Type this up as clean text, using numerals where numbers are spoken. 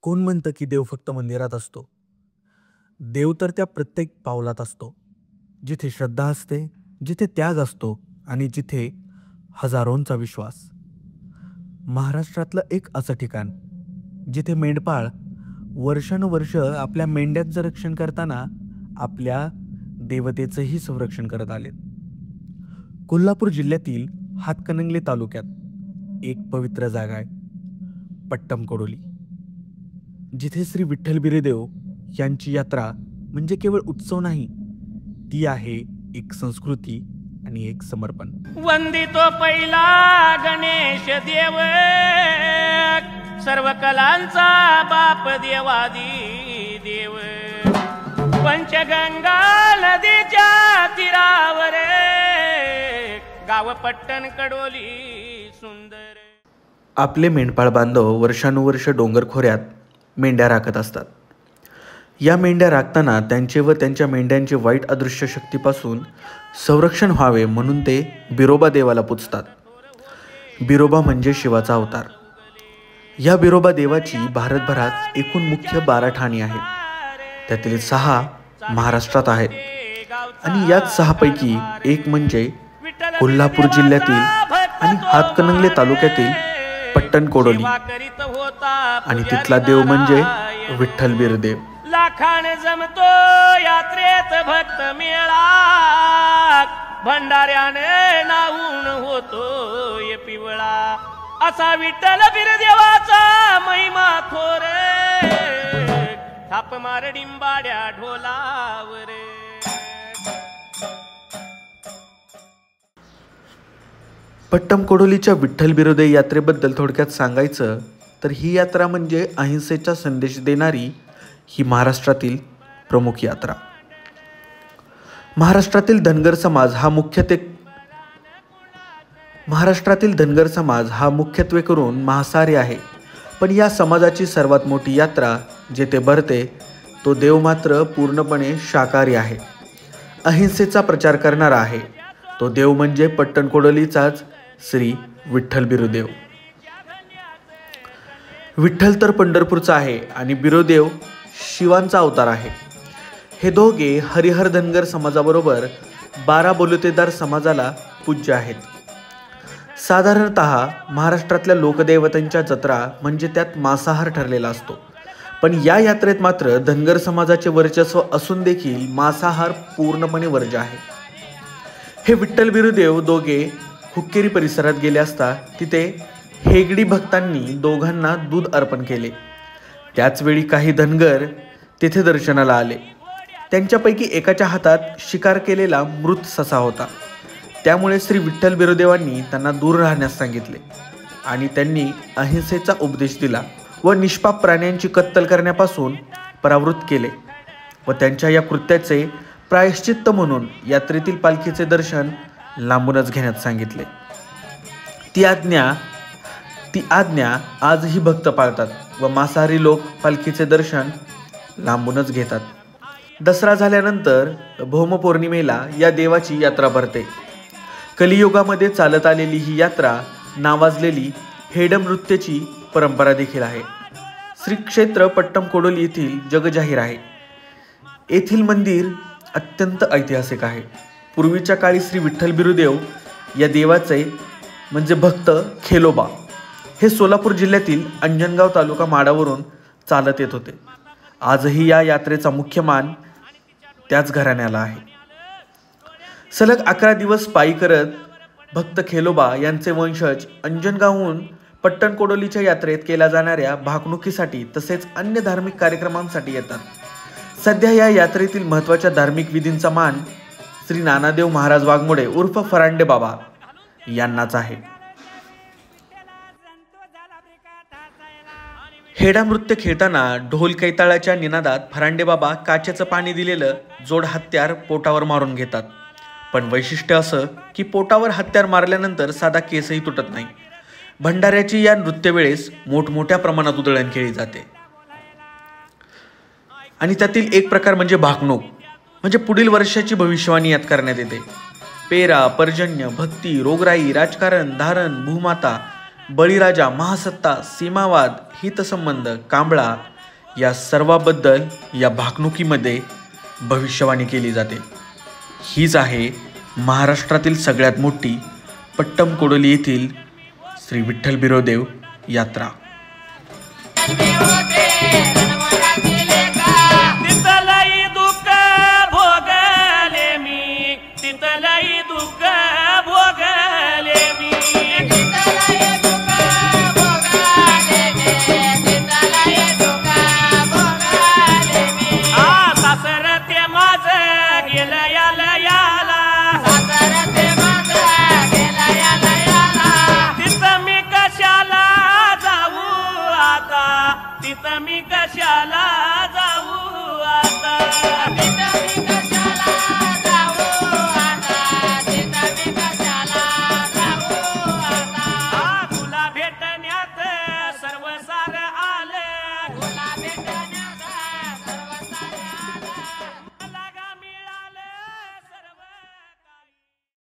कोण म्हणतं की देव फक्त मंदिरात असतो? देव तर त्या प्रत्येक पावलात असतो. जिथे श्रद्धा असते, जिथे त्याग असतो आणि जिथे हजारोंचा विश्वास. महाराष्ट्रातलं एक असं ठिकाण, जिथे मेंढपाळ वर्षानुवर्ष आपल्या मेंढ्यांचं रक्षण करताना आपल्या देवतेचंही संरक्षण करत आलेत. कोल्हापूर जिल्ह्यातील हातकणंगले तालुक्यात एक पवित्र जागा आहे, पट्टमकोडोली. जिथे श्री विठ्ठल बिरेदेव यांची यात्रा म्हणजे केवळ उत्सव नाही, ती आहे एक संस्कृती आणि एक समर्पण. वंदितो पहिला गणेश देव, सर्व कलांचा बाप देवादी देव. पंचगंगा नदीच्या तीरावर गाव पट्टण कडोली सुंदर. आपले मेंढपाळ बांधव वर्षानुवर्ष डोंगर खोऱ्यात मेंढ्या राखत असतात. या मेंढ्या राखताना त्यांचे व त्यांच्या मेंढ्यांचे वाईट अदृश्य शक्तीपासून संरक्षण व्हावे म्हणून ते बिरोबा देवाला पूजतात. बिरोबा म्हणजे शिवाचा अवतार. या बिरोबा देवाची भारतभरात एकूण मुख्य 12 ठाणी आहेत. त्यातील 6 महाराष्ट्रात आहेत आणि याच 6 पैकी एक म्हणजे कोल्हापूर जिल्ह्यातील आणि हातकणंगले तालुक्यातील पट्टणकोडोली आणि तिथला देव म्हणजे विठ्ठल बिरदेव. लाखान जमतो यात्रेत भक्त मेळा, भंडाऱ्याने नाऊन होतो पिवळा. असा विठ्ठल बिरदेवाचा महिमा थोर, थाप मार डिंबाड्या ढोलावर. पट्टमकोडोलीच्या विठ्ठल बिरोदेव यात्रेबद्दल थोडक्यात सांगायचं तर ही यात्रा म्हणजे अहिंसेचा संदेश देणारी ही महाराष्ट्रातील प्रमुख यात्रा. महाराष्ट्रातील धनगर समाज हा मुख्यत्वे करून मांसाहारी आहे. पण या समाजाची सर्वात मोठी यात्रा जेथे भरते तो देव मात्र पूर्णपणे शाकाहारी आहे, अहिंसेचा प्रचार करणारा आहे. तो देव म्हणजे पट्टणकोडोलीचाच श्री विठ्ठल बिरोदेव. विठ्ठल तर पंढरपूरचा आहे आणि बिरोदेव शिवांचा अवतार आहे. हे दोघे हरिहर धनगर समाजाबरोबर 12 बलुतेदार समाजाला पूज्य आहेत. साधारणतः महाराष्ट्रातल्या लोकदैवतांच्या जत्रा म्हणजे त्यात मांसाहार ठरलेला असतो. पण या यात्रेत मात्र धनगर समाजाचे वर्चस्व असून देखील मांसाहार पूर्णपणे वर्ज्य आहे. हे विठ्ठल बिरोदेव दोघे हुक्केरी परिसरात गेले असता तिथे हेगडी भक्तांनी दोघांना दूध अर्पण केले. त्याचवेळी काही धनगर तेथे दर्शनाला आले. त्यांच्यापैकी एकाच्या हातात शिकार केलेला मृत ससा होता. त्यामुळे श्री विठ्ठल बिरोदेवांनी त्यांना दूर राहण्यास सांगितले आणि त्यांनी अहिंसेचा उपदेश दिला व निष्पाप प्राण्यांची कत्तल करण्यापासून परावृत्त केले व त्यांच्या या कृत्याचे प्रायश्चित्त म्हणून यात्रेतील पालखीचे दर्शन लांबूनच घेण्यास सांगितले. ती आज्ञा आजही भक्त पाळतात व मांसाहारी लोक पालखीचे दर्शन लांबूनच घेतात. दसरा झाल्यानंतर भौम पौर्णिमेला या देवाची यात्रा भरते. कलियुगामध्ये चालत आलेली ही यात्रा नावाजलेली हेडम नृत्याची परंपरा देखील आहे. श्री क्षेत्र पट्टमकोडोली येथील जगजाहीर आहे. येथील मंदिर अत्यंत ऐतिहासिक आहे. पूर्वीच्या काळी श्री विठ्ठल बिरोदेव या देवाचे म्हणजे भक्त खेलोबा हे सोलापूर जिल्ह्यातील अंजनगाव तालुका माडावरून चालत येत होते. आजही या यात्रेचा मुख्य मान त्याच घराण्याला आहे. सलग 11 दिवस पायी करत भक्त खेलोबा यांचे वंशज अंजनगावहून पट्टणकोडोलीच्या यात्रेत केल्या जाणाऱ्या भाकणुकीसाठी तसेच अन्य धार्मिक कार्यक्रमांसाठी येतात. सध्या या यात्रेतील महत्त्वाच्या धार्मिक विधींचा मान श्री नानादेव महाराज वाघमोडे उर्फ फरांडे बाबा यांनाच आहे. हेडा नृत्य खेळताना ढोल कैताळाच्या निनादात फरांडे बाबा काचेचं पाणी दिलेलं जोड हत्यार पोटावर मारून घेतात. पण वैशिष्ट्य असं की पोटावर हत्यार मारल्यानंतर साधा केसही तुटत नाही. भंडाऱ्याची या नृत्यवेळेस मोठमोठ्या प्रमाणात उधळण केली जाते आणि त्यातील एक प्रकार म्हणजे भाकणूक, म्हणजे पुढील वर्षाची भविष्यवाणी यात करण्यात येते. पेरा, पर्जन्य, भक्ती, रोगराई, राजकारण, धारण, भूमाता, बळीराजा, महासत्ता, सीमावाद, हितसंबंध, कांबळा या सर्वाबद्दल या भाकणुकीमध्ये भविष्यवाणी केली जाते. हीच आहे महाराष्ट्रातील सगळ्यात मोठी पट्टमकोडोली येथील श्री विठ्ठल बिरोदेव यात्रा. तिथलई दुःख भोगले मी, तिथलई दुःख भोगले मी. सासर ते माझं गेलं याला याला, तिथं मी कशाला जाऊ आता, तिथं मी कशाला जाऊ आता. तुला भेटण्यात सर्व सार आलं, तुला भेटण्यात